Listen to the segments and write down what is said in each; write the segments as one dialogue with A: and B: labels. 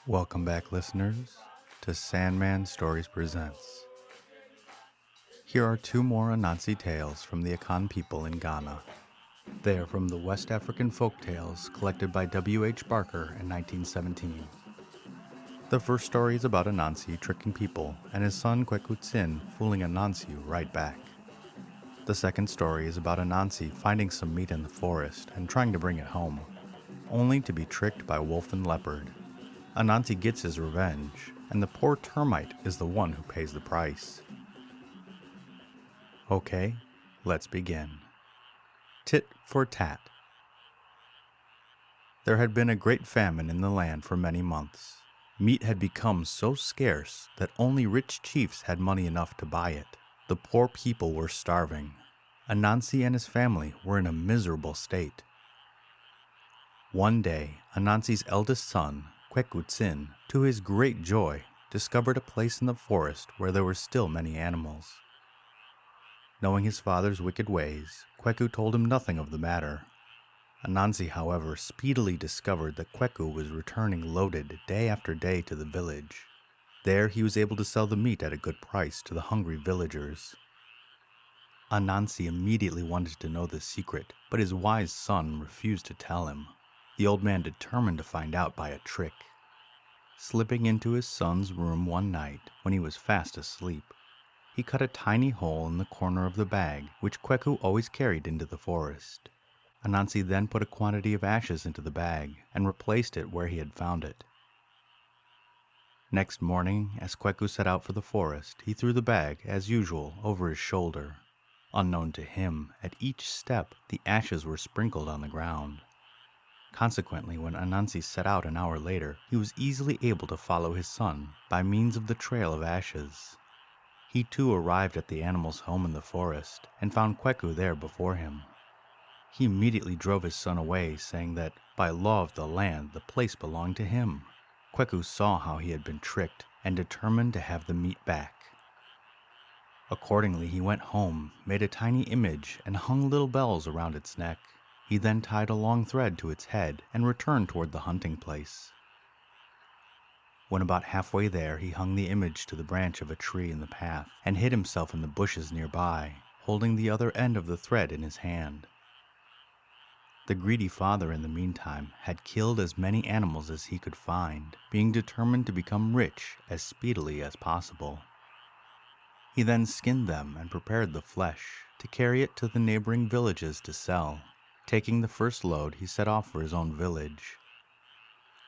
A: Welcome back, listeners, to Sandman Stories Presents. Here are two more Anansi tales from the Akan people in Ghana. They are from the West African folk tales collected by W.H. Barker in 1917. The first story is about Anansi tricking people and his son Kweku Tsin fooling Anansi right back. The second story is about Anansi finding some meat in the forest and trying to bring it home, only to be tricked by wolf and leopard. Anansi gets his revenge, and the poor termite is the one who pays the price. Okay, let's begin. Tit for tat. There had been a great famine in the land for many months. Meat had become so scarce that only rich chiefs had money enough to buy it. The poor people were starving. Anansi and his family were in a miserable state. One day, Anansi's eldest son, Kweku Tsin, to his great joy, discovered a place in the forest where there were still many animals. Knowing his father's wicked ways, Kweku told him nothing of the matter. Anansi, however, speedily discovered that Kweku was returning loaded day after day to the village. There he was able to sell the meat at a good price to the hungry villagers. Anansi immediately wanted to know the secret, but his wise son refused to tell him. The old man determined to find out by a trick. Slipping into his son's room one night, when he was fast asleep, he cut a tiny hole in the corner of the bag, which Kweku always carried into the forest. Anansi then put a quantity of ashes into the bag, and replaced it where he had found it. Next morning, as Kweku set out for the forest, he threw the bag, as usual, over his shoulder. Unknown to him, at each step, the ashes were sprinkled on the ground. Consequently, when Anansi set out an hour later, he was easily able to follow his son by means of the trail of ashes. He too arrived at the animal's home in the forest, and found Kweku there before him. He immediately drove his son away, saying that, by law of the land, the place belonged to him. Kweku saw how he had been tricked, and determined to have the meat back. Accordingly, he went home, made a tiny image, and hung little bells around its neck. He then tied a long thread to its head and returned toward the hunting place. When about halfway there, he hung the image to the branch of a tree in the path and hid himself in the bushes nearby, holding the other end of the thread in his hand. The greedy father, in the meantime, had killed as many animals as he could find, being determined to become rich as speedily as possible. He then skinned them and prepared the flesh to carry it to the neighboring villages to sell. Taking the first load, he set off for his own village.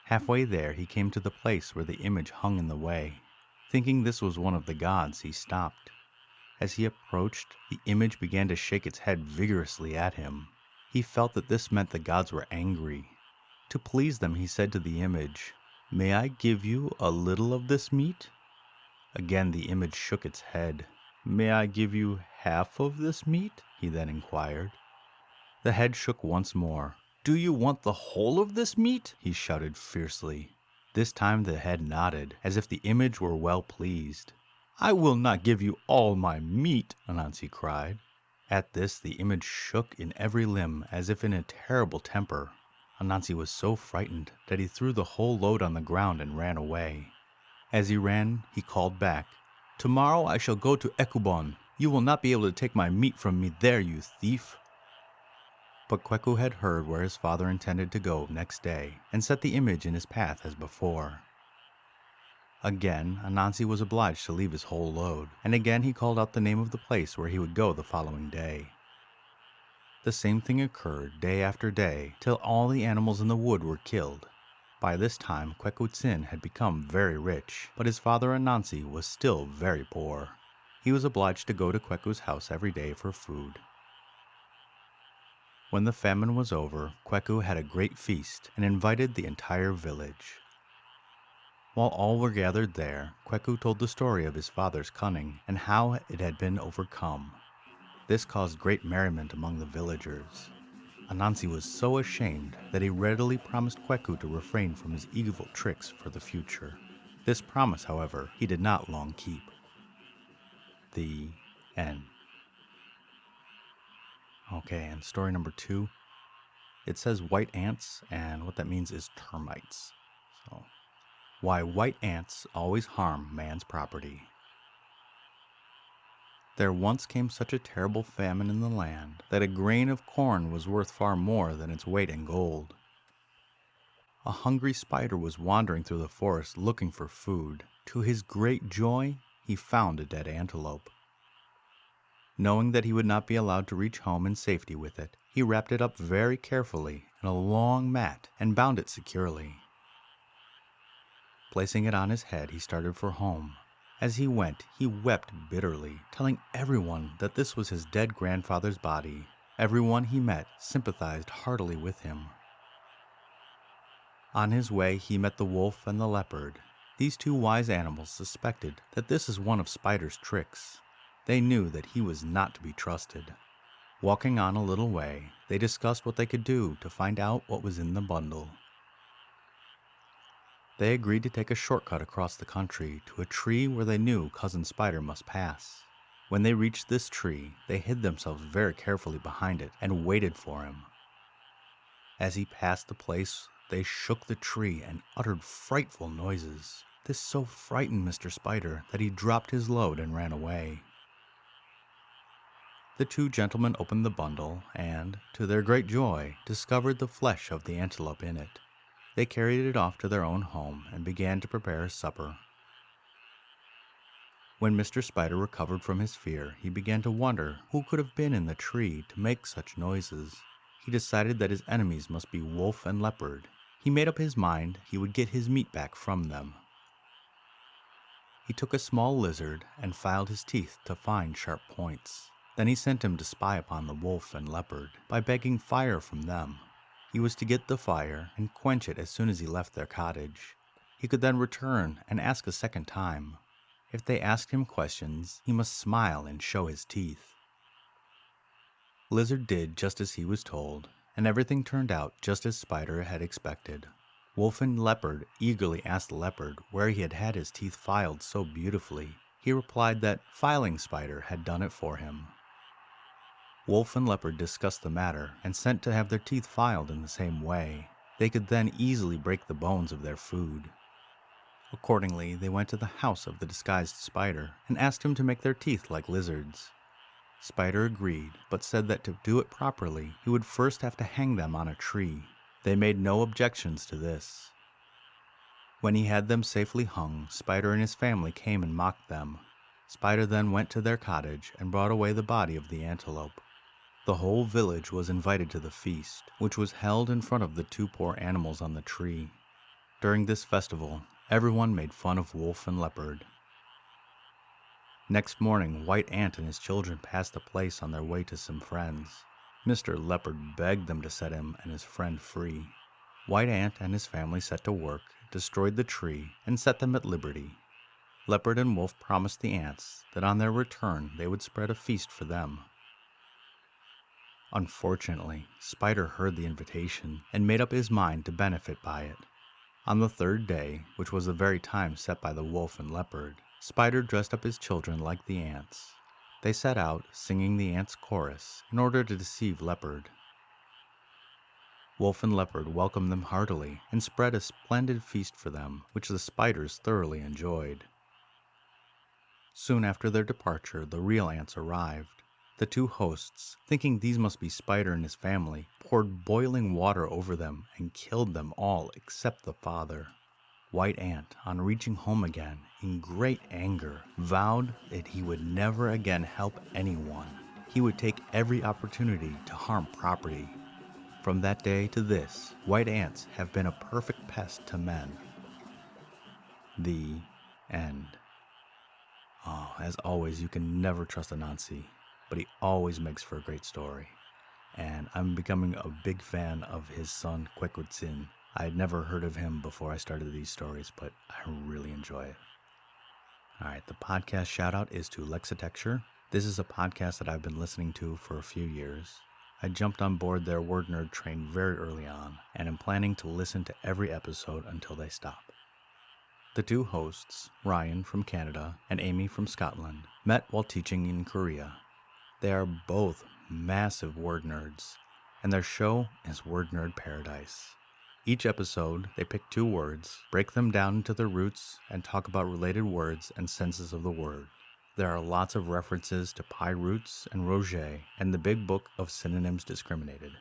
A: Halfway there, he came to the place where the image hung in the way. Thinking this was one of the gods, he stopped. As he approached, the image began to shake its head vigorously at him. He felt that this meant the gods were angry. To please them, he said to the image, "May I give you a little of this meat?" Again the image shook its head. "May I give you half of this meat?" he then inquired. The head shook once more. "Do you want the whole of this meat?" he shouted fiercely. This time the head nodded, as if the image were well pleased. "I will not give you all my meat," Anansi cried. At this the image shook in every limb, as if in a terrible temper. Anansi was so frightened that he threw the whole load on the ground and ran away. As he ran, he called back, "Tomorrow I shall go to Ekubon. You will not be able to take my meat from me there, you thief." But Kweku had heard where his father intended to go next day, and set the image in his path as before. Again, Anansi was obliged to leave his whole load, and again he called out the name of the place where he would go the following day. The same thing occurred day after day, till all the animals in the wood were killed. By this time, Kweku Tsin had become very rich, but his father Anansi was still very poor. He was obliged to go to Kweku's house every day for food. When the famine was over, Kweku had a great feast and invited the entire village. While all were gathered there, Kweku told the story of his father's cunning and how it had been overcome. This caused great merriment among the villagers. Anansi was so ashamed that he readily promised Kweku to refrain from his evil tricks for the future. This promise, however, he did not long keep. The end. Okay, and story number 2. It says white ants, and what that means is termites. So, Why white ants always harm man's property. There once came such a terrible famine in the land that a grain of corn was worth far more than its weight in gold. A hungry spider was wandering through the forest looking for food. To his great joy, he found a dead antelope. Knowing that he would not be allowed to reach home in safety with it, he wrapped it up very carefully in a long mat and bound it securely. Placing it on his head, he started for home. As he went, he wept bitterly, telling everyone that this was his dead grandfather's body. Everyone he met sympathized heartily with him. On his way, he met the wolf and the leopard. These two wise animals suspected that this is one of Spider's tricks. They knew that he was not to be trusted. Walking on a little way, they discussed what they could do to find out what was in the bundle. They agreed to take a shortcut across the country to a tree where they knew Cousin Spider must pass. When they reached this tree, they hid themselves very carefully behind it and waited for him. As he passed the place, they shook the tree and uttered frightful noises. This so frightened Mr. Spider that he dropped his load and ran away. The two gentlemen opened the bundle and, to their great joy, discovered the flesh of the antelope in it. They carried it off to their own home and began to prepare supper. When Mr. Spider recovered from his fear, he began to wonder who could have been in the tree to make such noises. He decided that his enemies must be Wolf and Leopard. He made up his mind he would get his meat back from them. He took a small lizard and filed his teeth to find sharp points. Then he sent him to spy upon the wolf and leopard by begging fire from them. He was to get the fire and quench it as soon as he left their cottage. He could then return and ask a second time. If they asked him questions, he must smile and show his teeth. Lizard did just as he was told, and everything turned out just as Spider had expected. Wolf and Leopard eagerly asked the Leopard where he had his teeth filed so beautifully. He replied that Filing Spider had done it for him. Wolf and Leopard discussed the matter and sent to have their teeth filed in the same way. They could then easily break the bones of their food. Accordingly, they went to the house of the disguised Spider and asked him to make their teeth like lizards. Spider agreed, but said that to do it properly, he would first have to hang them on a tree. They made no objections to this. When he had them safely hung, Spider and his family came and mocked them. Spider then went to their cottage and brought away the body of the antelope. The whole village was invited to the feast, which was held in front of the two poor animals on the tree. During this festival, everyone made fun of Wolf and Leopard. Next morning, White Ant and his children passed the place on their way to some friends. Mr. Leopard begged them to set him and his friend free. White Ant and his family set to work, destroyed the tree, and set them at liberty. Leopard and Wolf promised the ants that on their return they would spread a feast for them. Unfortunately, Spider heard the invitation and made up his mind to benefit by it. On the third day, which was the very time set by the Wolf and Leopard, Spider dressed up his children like the ants. They set out, singing the ants' chorus, in order to deceive Leopard. Wolf and Leopard welcomed them heartily and spread a splendid feast for them, which the Spiders thoroughly enjoyed. Soon after their departure, the real ants arrived. The two hosts, thinking these must be Spider and his family, poured boiling water over them and killed them all except the father. White Ant, on reaching home again, in great anger, vowed that he would never again help anyone. He would take every opportunity to harm property. From that day to this, white ants have been a perfect pest to men. The end. Oh, as always, you can never trust Anansi, but he always makes for a great story. And I'm becoming a big fan of his son, Kweku Tsin. I had never heard of him before I started these stories, but I really enjoy it. Alright, the podcast shout out is to Lexitecture. This is a podcast that I've been listening to for a few years. I jumped on board their word nerd train very early on, and am planning to listen to every episode until they stop. The two hosts, Ryan from Canada and Amy from Scotland, met while teaching in Korea. They are both massive word nerds, and their show is Word Nerd Paradise. Each episode, they pick 2 words, break them down into their roots, and talk about related words and senses of the word. There are lots of references to pie roots and roget and the big book of synonyms discriminated.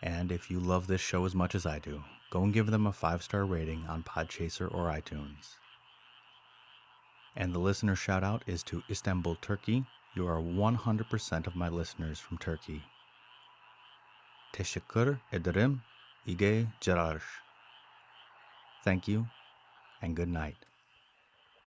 A: And if you love this show as much as I do, go and give them a 5-star rating on Podchaser or iTunes. And the listener shout out is to Istanbul, Turkey. You are 100% of my listeners from Turkey. Teşekkür ederim. İyi geceler. Thank you, and good night.